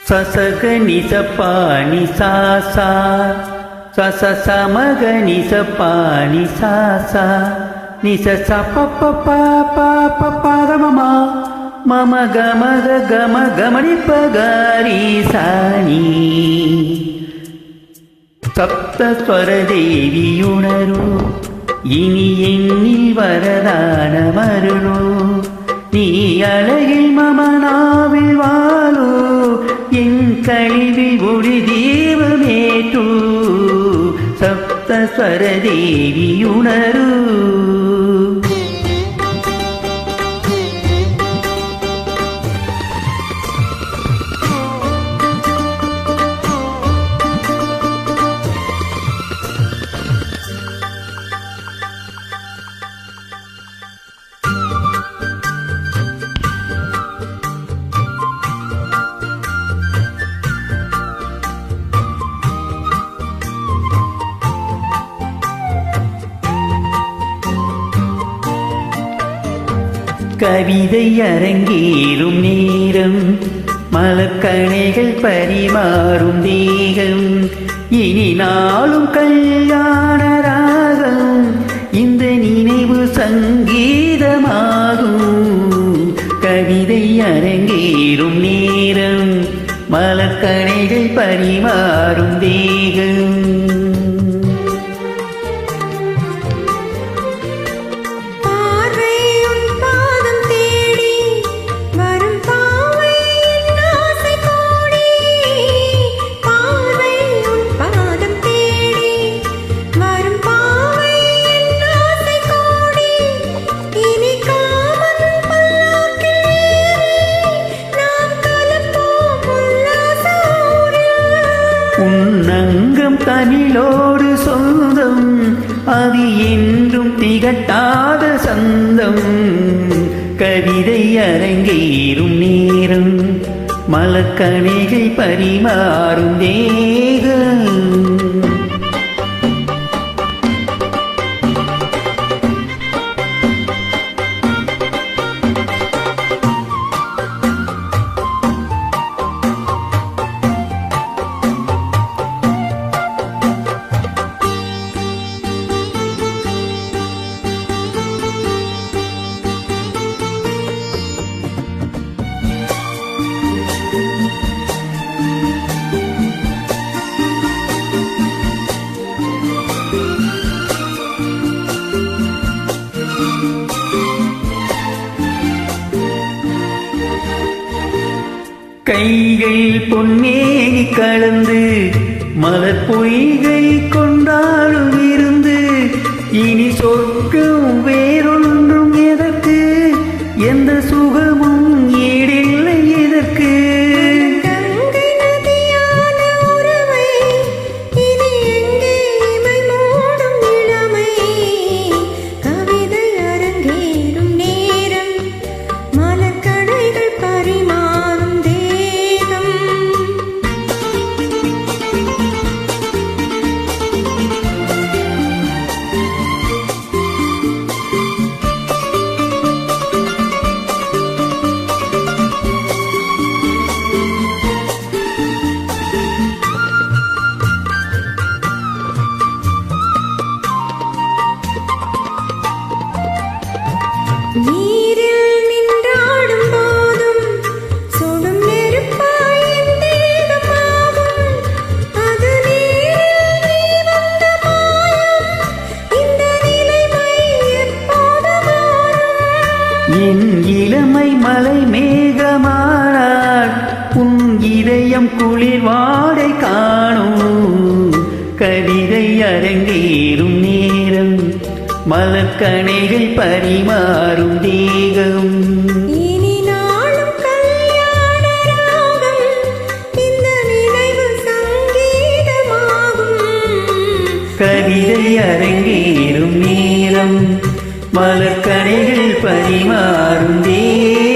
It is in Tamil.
சசகனி சப்பானி சாசா சச சமகனி சப்பானி சாசா நிச சப்பப்பா மம கமக கம கமணி பகாரி சாணி சப்தஸ்வர தேவியுணரு இனி எண்ணில் வரதானமருளோ நீ அழகில் மமனாவில் வாழோ என் கழிவில் ஒளி தீபமேற்று சப்தஸ்வர தேவியுணரு கவிதை அரங்கேறும் நேரம் மலர்கணைகள் பரிமாறும் தேகம் இனி நாளும் கல்யாண ராகம் இந்த நினைவு சங்கீதமாகும் கவிதை அரங்கேறும் நேரம் மலர்கணைகள் பரிமாறும் தேகம் உன்னங்கம் தமிழோடு சொந்தம் அது என்றும் திகட்டாத சந்தம் கவிதை அரங்கேறும் நேரம் மலர்கணைகள் பரிமாறும் தேகம் கைகள் பொன்னேனி கலந்து மலர் பொய்கை கொண்டாடும் இருந்து இனி சொர்க்கம் வேறொன்றும் எதற்கு எந்த சுகமும் ஈடில்லை எதற்கு நீரில் நின்றாடும் போதும் சுடும் நெருப்பாய் என் தேகமாகும் அது நீரில் நீ வந்த மாயம் இந்த நிலைமை எப்போது மாறும் என் இளமை மலை மேகமானாள் உன் இதயம் குளிர் வாடை காணும் கவிதை அரங்கேறும் நேரம் மலர்கணைகள் பரிமாறும் தேகம் இனி நாளும் கல்யாண ராகம் இந்த நினைவு சங்கீதமாகும் கவிதை அரங்கேறும் நேரம் மலர்கணைகள் பரிமாறும் தேகம்